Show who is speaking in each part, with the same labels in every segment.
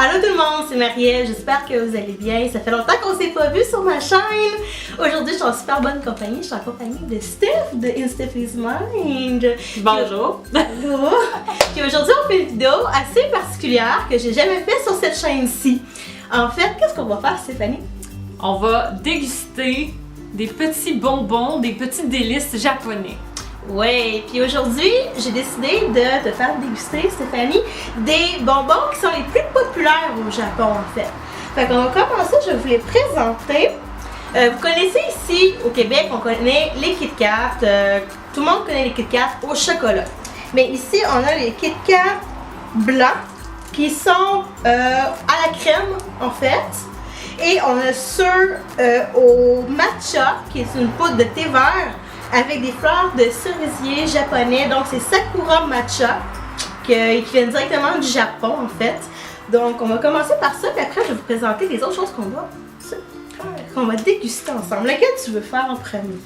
Speaker 1: Allô tout le monde, c'est Marielle, j'espère que vous allez bien. Ça fait longtemps qu'on s'est pas vu sur ma chaîne. Aujourd'hui, je suis en super bonne compagnie. Je suis en compagnie de Steph de In Stephy's Mind.
Speaker 2: Bonjour.
Speaker 1: Allô. Puis aujourd'hui, on fait une vidéo assez particulière que j'ai jamais fait sur cette chaîne-ci. En fait, qu'est-ce qu'on va faire, Stéphanie?
Speaker 2: On va déguster des petits bonbons, des petits délices japonais.
Speaker 1: Ouais, puis aujourd'hui, j'ai décidé de te faire déguster, Stéphanie, des bonbons qui sont les plus populaires au Japon, en fait. Fait qu'on va commencer, je vais vous les présenter. Vous connaissez ici, au Québec, on connaît les Kit Kat. Tout le monde connaît les Kit Kat au chocolat. Mais ici, on a les Kit Kat blancs qui sont à la crème, en fait. Et on a ceux au matcha, qui est une poudre de thé vert, avec des fleurs de cerisier japonais. Donc c'est Sakura Matcha qui vient directement du Japon en fait. Donc on va commencer par ça, puis après je vais vous présenter les autres choses qu'on va déguster ensemble. Lequel tu veux faire en premier?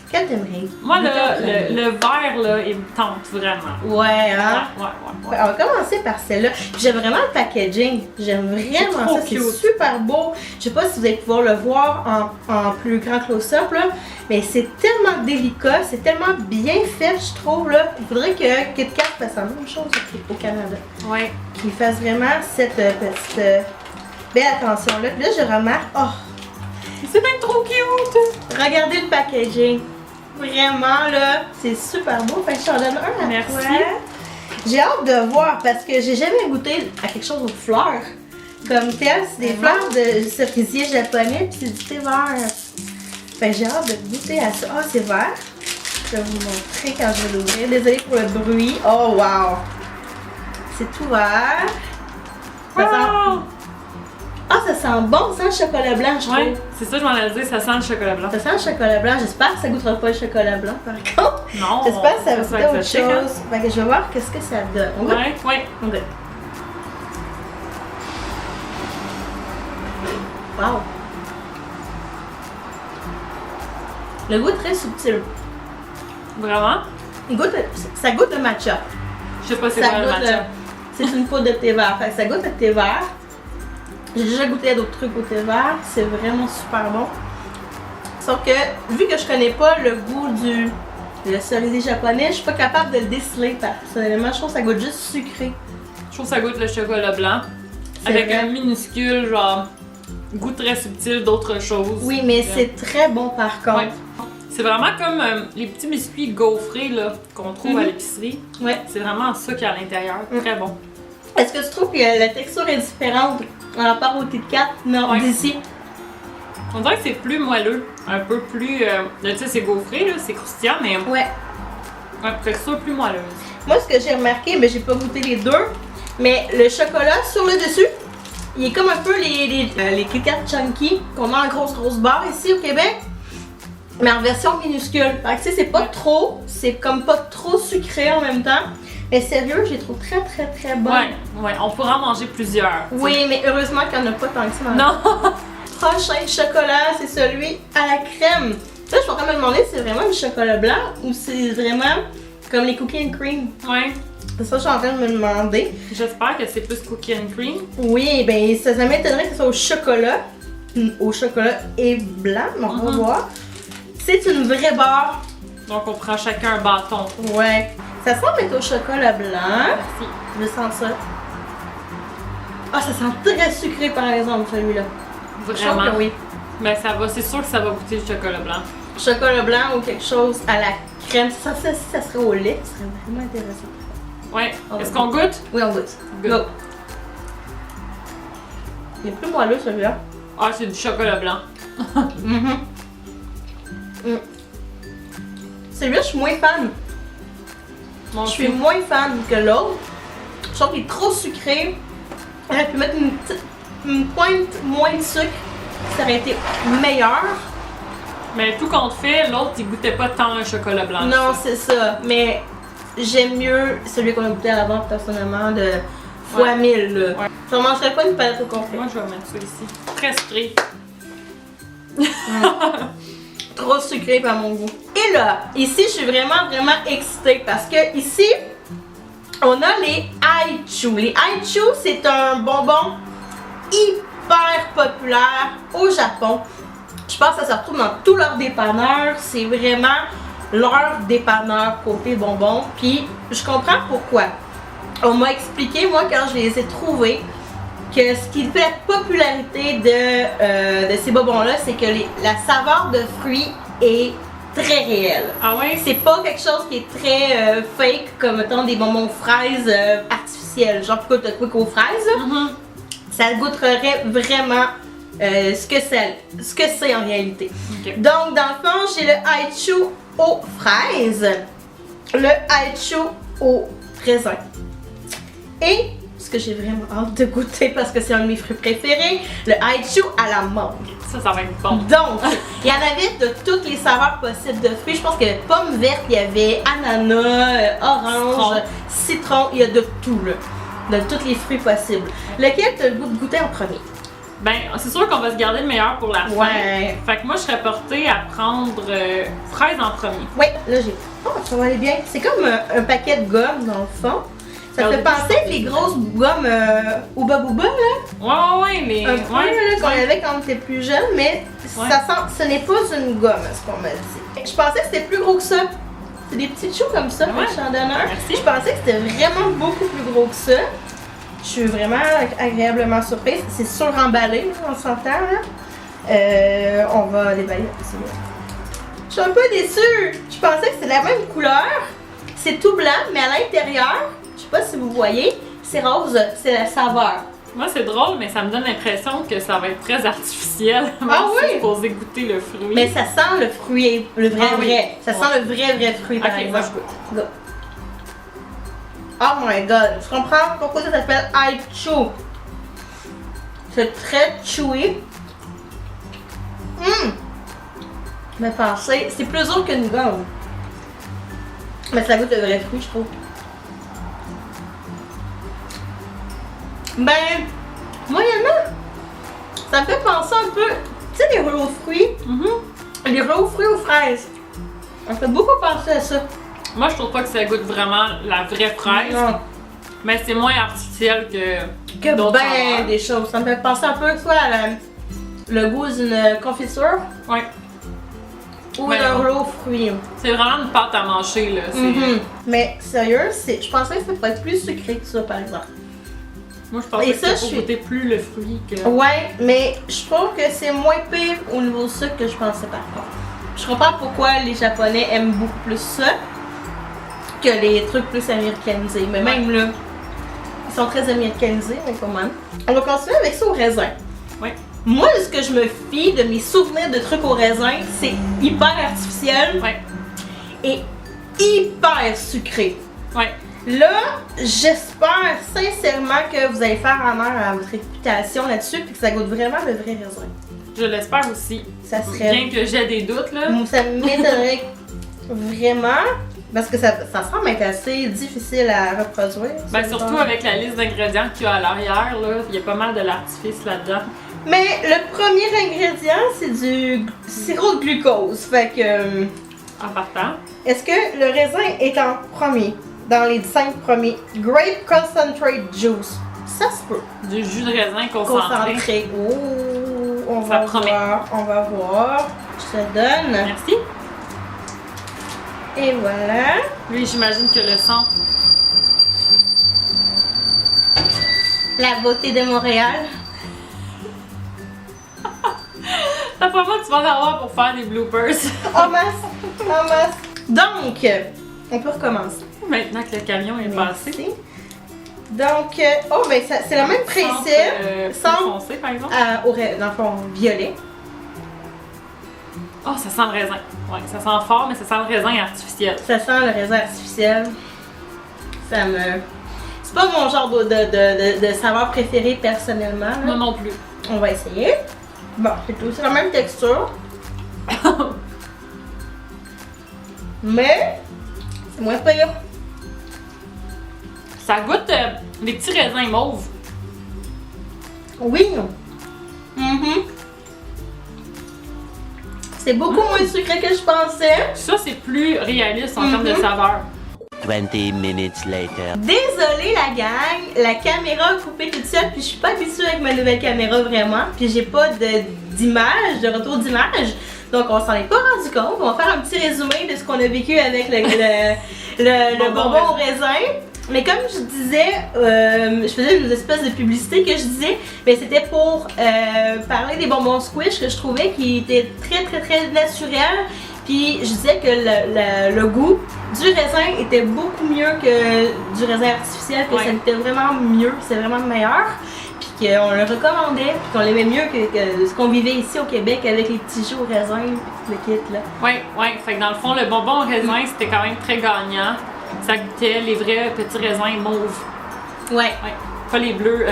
Speaker 1: Quel t'aimerais?
Speaker 2: Moi le vert là, il me tente vraiment.
Speaker 1: Ouais, hein?
Speaker 2: Ouais.
Speaker 1: On va commencer par celle-là. J'aime vraiment le packaging. J'aime vraiment ça. C'est super beau. Je sais pas si vous allez pouvoir le voir en plus grand close-up là. Mais c'est tellement délicat. C'est tellement bien fait, je trouve là. Il faudrait que Kit Kat fasse la même chose au Canada.
Speaker 2: Ouais.
Speaker 1: Qu'il fasse vraiment cette petite belle attention là. Puis là, je remarque. Oh!
Speaker 2: C'est même trop cute!
Speaker 1: Regardez le packaging. Vraiment là, c'est super beau. Fait que je t'en donne un à
Speaker 2: Merci.
Speaker 1: toi. J'ai hâte de voir parce que j'ai jamais goûté à quelque chose aux fleurs. Comme tel, c'est des fleurs de cerisier japonais puis c'est du thé vert. Fait que j'ai hâte de goûter à ça. Ah, c'est vert. Je vais vous montrer quand je vais l'ouvrir. Désolée pour le bruit. Oh wow! C'est tout vert. Ça sent... Ah, ça sent bon, ça sent le chocolat blanc, je trouve.
Speaker 2: Ouais, c'est ça, je m'en allais dire, ça sent le chocolat blanc.
Speaker 1: Ça sent le chocolat blanc. J'espère que ça goûtera pas le chocolat blanc, par contre.
Speaker 2: Non,
Speaker 1: J'espère que ça va goûter autre
Speaker 2: exotique, hein.
Speaker 1: chose. Fait que je vais voir qu'est-ce que ça donne. On goûte?
Speaker 2: Ouais.
Speaker 1: On goûte. Wow! Le goût est très subtil.
Speaker 2: Vraiment?
Speaker 1: Ça goûte le matcha.
Speaker 2: Je sais pas c'est
Speaker 1: Ça
Speaker 2: quoi le
Speaker 1: goûte
Speaker 2: matcha.
Speaker 1: C'est une poudre de thé vert. Fait que ça goûte le thé vert. J'ai déjà goûté à d'autres trucs au thé vert. C'est vraiment super bon. Sauf que, vu que je connais pas le goût du cerisier japonais, je suis pas capable de le déceler personnellement. Je trouve que ça goûte juste sucré.
Speaker 2: Je trouve que ça goûte le chocolat blanc.
Speaker 1: C'est
Speaker 2: Avec
Speaker 1: vrai.
Speaker 2: un minuscule, genre, goût très subtil d'autre chose.
Speaker 1: Oui, mais c'est très bon par contre.
Speaker 2: Ouais. C'est vraiment comme les petits biscuits gaufrés là, qu'on trouve à l'épicerie.
Speaker 1: Ouais.
Speaker 2: C'est vraiment ça qu'il y a à l'intérieur. Très bon.
Speaker 1: Est-ce que tu trouves que la texture est différente en rapport au Kit Kat? Non,
Speaker 2: Ouais.
Speaker 1: d'ici.
Speaker 2: On dirait que c'est plus moelleux. Un peu plus. Tu sais, c'est gaufré, là, c'est croustillant, mais
Speaker 1: Ouais.
Speaker 2: texture plus moelleuse.
Speaker 1: Moi, ce que j'ai remarqué, mais j'ai pas goûté les deux, mais le chocolat sur le dessus, il est comme un peu les Kit Kat Chunky qu'on a en grosse barre ici au Québec, mais en version minuscule. Fait que tu sais, c'est pas trop, c'est comme pas trop sucré en même temps. Mais sérieux, je les trouve très bon.
Speaker 2: Ouais, on pourra en manger plusieurs. t'sais.
Speaker 1: Oui, mais heureusement qu'il n'y en a pas tant que ça dans
Speaker 2: Non!
Speaker 1: Prochain chocolat, c'est celui à la crème. Ça, je suis en train de me demander si c'est vraiment du chocolat blanc ou c'est vraiment comme les cookies and cream.
Speaker 2: Ouais.
Speaker 1: C'est ça que je suis en train de me demander.
Speaker 2: J'espère que c'est plus cookie and cream.
Speaker 1: Oui, ben ça m'étonnerait que ce soit au chocolat. Au chocolat et blanc, mais on va voir. C'est une vraie barre.
Speaker 2: Donc on prend chacun un bâton.
Speaker 1: Ouais. Ça semble être au chocolat blanc.
Speaker 2: Merci.
Speaker 1: Je sens ça. Ah, ça sent très sucré par exemple, celui-là. Je trouve
Speaker 2: Vraiment.
Speaker 1: que oui.
Speaker 2: Ben ça va, c'est sûr que ça va goûter le chocolat blanc.
Speaker 1: Chocolat blanc ou quelque chose à la crème. Ça serait au lait, ce serait vraiment intéressant.
Speaker 2: Ouais.
Speaker 1: On
Speaker 2: Est-ce
Speaker 1: va
Speaker 2: qu'on goûte?
Speaker 1: Oui, on goûte.
Speaker 2: Good.
Speaker 1: Go. Il est plus moelleux celui-là.
Speaker 2: Ah, c'est du chocolat blanc.
Speaker 1: Celui-là, je suis moins fan.
Speaker 2: Mon
Speaker 1: Je suis moins fan que l'autre. Je trouve qu'il est trop sucré. On aurait pu mettre une pointe moins de sucre. Ça aurait été meilleur.
Speaker 2: Mais tout compte fait, l'autre il goûtait pas tant un chocolat blanc.
Speaker 1: Non, c'est ça. Mais j'aime mieux celui qu'on a goûté à l'avant personnellement de fois 1000. Là.
Speaker 2: Ouais.
Speaker 1: Je ne mangerais pas une palette au complet.
Speaker 2: Moi je vais mettre ça ici. Très sucré.
Speaker 1: Trop sucré par mon goût. Et là, ici, je suis vraiment excitée parce que ici, on a les Aichu. Les Aichu, c'est un bonbon hyper populaire au Japon. Je pense que ça se retrouve dans tous leurs dépanneurs. C'est vraiment leur dépanneur côté bonbons. Puis je comprends pourquoi. On m'a expliqué, moi, quand je les ai trouvés, que ce qui fait la popularité de ces bonbons-là, c'est que la saveur de fruits est très réelle.
Speaker 2: Ah ouais?
Speaker 1: C'est pas quelque chose qui est très fake, comme mettons des bonbons fraises artificiels, genre quick aux fraises. Ça goûterait vraiment ce que c'est en réalité.
Speaker 2: Okay.
Speaker 1: Donc, dans le fond, j'ai le Haichu aux fraises, le Haichu au raisin. Et ce que j'ai vraiment hâte de goûter parce que c'est un de mes fruits préférés, le Haichu à la mangue.
Speaker 2: Ça va être bon.
Speaker 1: Donc, il y en avait de toutes les saveurs possibles de fruits. Je pense que pomme verte, il y avait ananas, orange, citron, il y a de tout là. De tous les fruits possibles. Lequel tu as le goût de goûter en premier?
Speaker 2: Ben, c'est sûr qu'on va se garder le meilleur pour la fin.
Speaker 1: Ouais.
Speaker 2: Fait que moi, je serais portée à prendre fraise en premier.
Speaker 1: Oui, là j'ai. Oh, ça va aller bien. C'est comme un paquet de gomme dans le fond. Ça fait penser à les grosses gommes Ouba Booba, là.
Speaker 2: Ouais, mais.
Speaker 1: Un peu, là, qu'on avait quand on était plus jeune, mais ça sent. Ce n'est pas une gomme, ce qu'on m'a dit. Je pensais que c'était plus gros que ça. C'est des petits choux comme ça, le chandonneur.
Speaker 2: Merci.
Speaker 1: Je pensais que c'était vraiment beaucoup plus gros que ça. Je suis vraiment agréablement surprise. C'est suremballé, on s'entend là. On va déballer. Je suis un peu déçue. Je pensais que c'était la même couleur. C'est tout blanc, mais à l'intérieur, je sais pas si vous voyez, c'est rose. C'est la saveur.
Speaker 2: Moi, c'est drôle, mais ça me donne l'impression que ça va être très artificiel.
Speaker 1: Ah oui?
Speaker 2: C'est supposé goûter le fruit.
Speaker 1: Mais ça sent le fruit, le vrai vrai. Ça sent le vrai fruit, par exemple.
Speaker 2: Moi, je goûte.
Speaker 1: Go. Oh my god, je comprends pourquoi ça s'appelle Haichu. C'est très chewy. Mais pensez, c'est plus haut qu'une gomme. Mais ça goûte le vrai fruit, je trouve. Ben, moyennement, ça me fait penser un peu, tu sais, les rouleaux de fruits. Les rouleaux de fruits aux fraises. Ça me fait beaucoup penser à ça.
Speaker 2: Moi, je trouve pas que ça goûte vraiment la vraie fraise.
Speaker 1: Non.
Speaker 2: Mais c'est moins artificiel que d'autres
Speaker 1: ben
Speaker 2: saveurs.
Speaker 1: des choses. Ça me fait penser un peu soit à le goût d'une confiture
Speaker 2: Ouais.
Speaker 1: ou
Speaker 2: Ben,
Speaker 1: d'un rouleau de fruits.
Speaker 2: C'est vraiment une pâte à mâcher, là.
Speaker 1: Mais sérieux, je pensais que ça pourrait être plus sucré que ça, par exemple.
Speaker 2: Moi, je pensais
Speaker 1: Et
Speaker 2: que
Speaker 1: ça,
Speaker 2: ça
Speaker 1: je
Speaker 2: goûter plus le fruit que...
Speaker 1: Ouais, mais je trouve que c'est moins pire au niveau sucre que je pensais par contre. Je comprends pourquoi les Japonais aiment beaucoup plus ça que les trucs plus américanisés. Mais même là, ils sont très américanisés, mais quand même. On va continuer avec ça au raisin.
Speaker 2: Ouais.
Speaker 1: Moi, ce que je me fie de mes souvenirs de trucs au raisin, c'est hyper artificiel
Speaker 2: Ouais.
Speaker 1: et hyper sucré.
Speaker 2: Ouais.
Speaker 1: Là, j'espère sincèrement que vous allez faire honneur à votre réputation là-dessus et que ça goûte vraiment le vrai raisin.
Speaker 2: Je l'espère aussi.
Speaker 1: Ça serait...
Speaker 2: Bien que j'ai des doutes, là.
Speaker 1: Ça m'étonnerait vraiment parce que ça semble être assez difficile à reproduire.
Speaker 2: Ben, surtout avec la liste d'ingrédients qu'il y a à l'arrière, là. Il y a pas mal de l'artifice là-dedans.
Speaker 1: Mais le premier ingrédient, c'est du sirop de glucose. Fait que...
Speaker 2: En partant.
Speaker 1: Est-ce que le raisin est en premier? Dans les 5 premiers. Grape Concentrate Juice. Ça se peut.
Speaker 2: Du jus de raisin concentré.
Speaker 1: Oh, on
Speaker 2: Ça
Speaker 1: va
Speaker 2: promet.
Speaker 1: voir. On va voir. Je te donne.
Speaker 2: Merci.
Speaker 1: Et voilà.
Speaker 2: Lui, j'imagine que le sang.
Speaker 1: La beauté de Montréal.
Speaker 2: D'après moi, tu vas en avoir pour faire des bloopers.
Speaker 1: En masse. En masse. Donc, on peut recommencer.
Speaker 2: Maintenant que le camion est passé.
Speaker 1: Merci. Donc, oh, ben c'est le même principe.
Speaker 2: Sans
Speaker 1: Sans
Speaker 2: foncé, par exemple.
Speaker 1: dans le fond, violet.
Speaker 2: Oh, ça sent le raisin. Ouais, ça sent fort, mais ça sent le raisin artificiel.
Speaker 1: Ça sent le raisin artificiel. Ça me... C'est pas mon genre de saveur préféré personnellement. Là.
Speaker 2: Moi non plus.
Speaker 1: On va essayer. Bon, c'est tout. C'est la même texture. Mais, c'est moins pire.
Speaker 2: Ça goûte les petits raisins mauves.
Speaker 1: Oui. C'est beaucoup moins sucré que je pensais.
Speaker 2: Ça, c'est plus réaliste en termes de saveur.
Speaker 3: 20 minutes later.
Speaker 1: Désolée la gang, la caméra a coupé toute seule, puis je suis pas habituée avec ma nouvelle caméra vraiment, puis j'ai pas d'image, de retour d'image, donc on s'en est pas rendu compte. On va faire un petit résumé de ce qu'on a vécu avec le bonbon au raisin. Mais comme je disais, je faisais une espèce de publicité que je disais, mais c'était pour parler des bonbons squish que je trouvais qui étaient très naturels. Puis je disais que le goût du raisin était beaucoup mieux que du raisin artificiel, que ça était vraiment mieux, c'est vraiment meilleur. Puis qu'on le recommandait, puis qu'on l'aimait mieux que ce qu'on vivait ici au Québec avec les petits jeux au raisin, le kit là.
Speaker 2: Ouais. Fait que dans le fond, le bonbon au raisin, c'était quand même très gagnant. Ça goûtait les vrais petits raisins mauves. Ouais. Pas les bleus,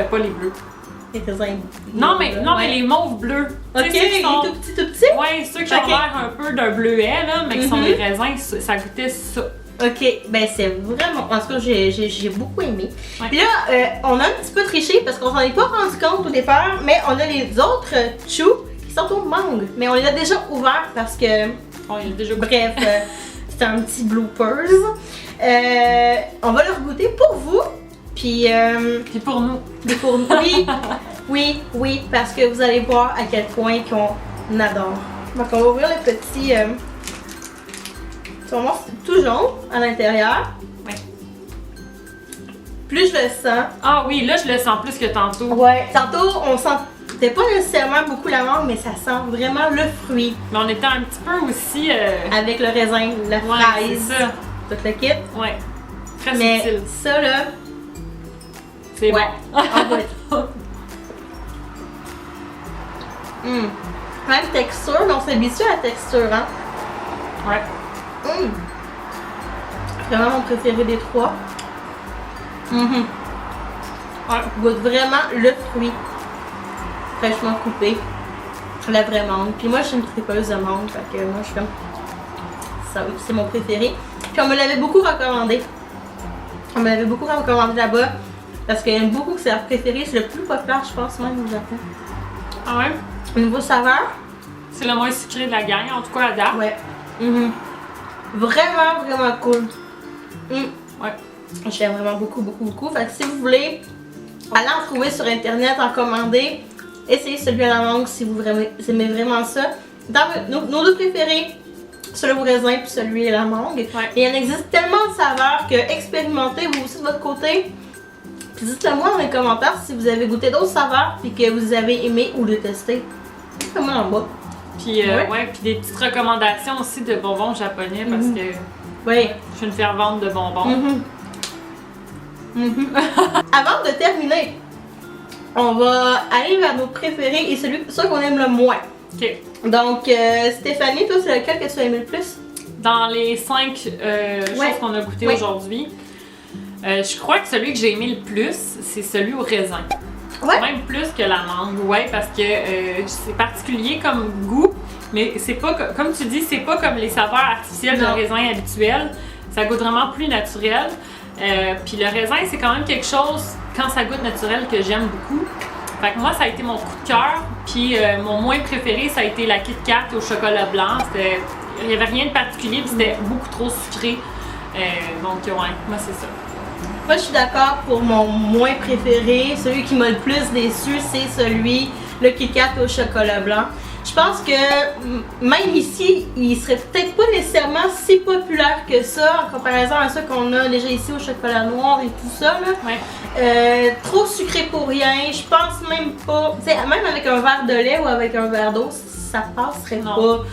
Speaker 1: Les raisins.
Speaker 2: Non, mais les mauves bleus.
Speaker 1: Ok, les tout petits?
Speaker 2: Ouais, ceux qui ont l'air un peu d'un bleuet, là, mais qui sont des raisins, ça goûtait ça.
Speaker 1: Ok, ben c'est vraiment. En tout cas, j'ai beaucoup aimé. Ouais. Puis là, on a un petit peu triché parce qu'on s'en est pas rendu compte au départ, mais on a les autres choux qui sont aux mangues. Mais on les a déjà ouverts parce que. Bref, c'est un petit bloopers. On va leur goûter pour vous. Puis
Speaker 2: pour nous.
Speaker 1: Oui, parce que vous allez voir à quel point qu'on adore. Donc on va ouvrir le petit. Tu vas voir, c'est tout jaune à l'intérieur.
Speaker 2: Ouais.
Speaker 1: Plus je le sens.
Speaker 2: Ah oui, là je le sens plus que tantôt.
Speaker 1: Ouais. Tantôt, on sentait pas nécessairement beaucoup la mangue, mais ça sent vraiment le fruit.
Speaker 2: Mais on était un petit peu aussi.
Speaker 1: Avec le raisin, la fraise.
Speaker 2: C'est ça.
Speaker 1: Tout le kit.
Speaker 2: Ouais. Très
Speaker 1: mais
Speaker 2: subtil.
Speaker 1: Ça là.
Speaker 2: C'est bon.
Speaker 1: Même texture, mais on s'habitue à la texture, hein?
Speaker 2: Ouais.
Speaker 1: Vraiment mon préféré des trois.
Speaker 2: Ouais.
Speaker 1: Goûte vraiment le fruit. Fraîchement coupé. La vraie mangue. Puis moi, je suis une tripeuse de mangue, fait que moi, je suis comme. Ça, oui, c'est mon préféré. Puis on me l'avait beaucoup recommandé. Là-bas. Parce qu'il y en a beaucoup que c'est leur préféré. C'est le plus populaire, je pense, même au Japon.
Speaker 2: Ah ouais?
Speaker 1: Au niveau saveur.
Speaker 2: C'est le moins sucré de la gang, en tout cas à date.
Speaker 1: Ouais. Vraiment cool.
Speaker 2: Ouais.
Speaker 1: J'aime vraiment beaucoup. Fait que si vous voulez aller en trouver sur internet, en commander, essayez celui à la mangue si vous aimez vraiment ça. Dans nos deux préférés, celui au raisin puis celui à la mangue.
Speaker 2: Ouais.
Speaker 1: Et il en existe tellement de saveurs que expérimentez vous aussi de votre côté. Puis dites-le moi dans les commentaires si vous avez goûté d'autres saveurs puis que vous avez aimé ou détesté. Dites-le moi en bas.
Speaker 2: Puis puis des petites recommandations aussi de bonbons japonais parce que je suis une fervente de bonbons.
Speaker 1: Avant de terminer, on va aller vers nos préférés et ceux qu'on aime le moins.
Speaker 2: Ok.
Speaker 1: Donc Stéphanie, toi c'est lequel que tu as aimé le plus?
Speaker 2: Dans les 5 choses qu'on a goûtées aujourd'hui, je crois que celui que j'ai aimé le plus, c'est celui au raisin.
Speaker 1: Ouais.
Speaker 2: Même plus que la mangue, parce que c'est particulier comme goût, mais c'est pas comme tu dis, c'est pas comme les saveurs artificielles de raisin habituelles. Ça goûte vraiment plus naturel. Puis le raisin, c'est quand même quelque chose, quand ça goûte naturel, que j'aime beaucoup. Fait que moi, ça a été mon coup de cœur. Puis mon moins préféré, ça a été la Kit Kat au chocolat blanc. Il n'y avait rien de particulier, puis c'était beaucoup trop sucré. Donc moi c'est ça.
Speaker 1: Moi je suis d'accord pour mon moins préféré. Celui qui m'a le plus déçu, c'est le Kit Kat au chocolat blanc. Je pense que même ici, il serait peut-être pas nécessairement si populaire que ça en comparaison à ceux qu'on a déjà ici au chocolat noir et tout ça. Là. Trop sucré pour rien, je pense même pas. Même avec un verre de lait ou avec un verre d'eau, ça passerait pas.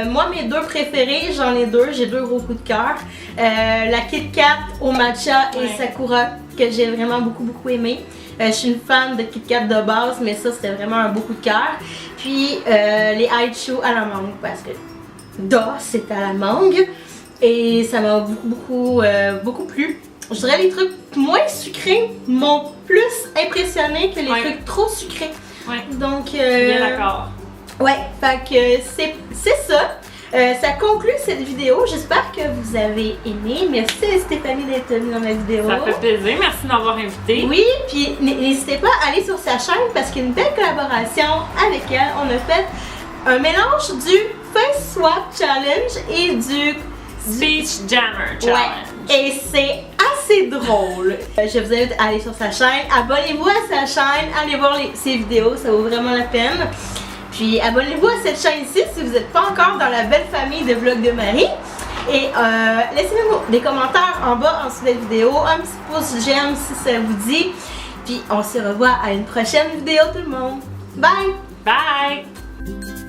Speaker 1: Moi, mes deux préférés, j'en ai deux, j'ai deux gros coups de cœur. La Kit Kat au matcha et Sakura, que j'ai vraiment beaucoup aimé. Je suis une fan de Kit Kat de base, mais ça c'était vraiment un beau coup de cœur. Puis les Aichu à la mangue, parce que c'est à la mangue. Et ça m'a beaucoup plu. Je dirais les trucs moins sucrés m'ont plus impressionné que les trucs trop sucrés.
Speaker 2: Ouais.
Speaker 1: Donc,
Speaker 2: bien d'accord.
Speaker 1: Ouais, fait que c'est ça. Ça conclut cette vidéo. J'espère que vous avez aimé. Merci Stéphanie d'être venue dans ma vidéo.
Speaker 2: Ça fait plaisir. Merci de m'avoir invité.
Speaker 1: Oui, puis n'hésitez pas à aller sur sa chaîne parce qu'il y a une belle collaboration avec elle. On a fait un mélange du Face Swap Challenge et du
Speaker 2: Speech Jammer Challenge.
Speaker 1: Et c'est assez drôle. Je vous invite à aller sur sa chaîne. Abonnez-vous à sa chaîne. Allez voir ses vidéos, ça vaut vraiment la peine. Puis abonnez-vous à cette chaîne-ci si vous n'êtes pas encore dans la belle famille de Vlog de Marie. Et laissez-nous des commentaires en bas en dessous de la vidéo. Un petit pouce j'aime si ça vous dit. Puis on se revoit à une prochaine vidéo tout le monde. Bye!
Speaker 2: Bye!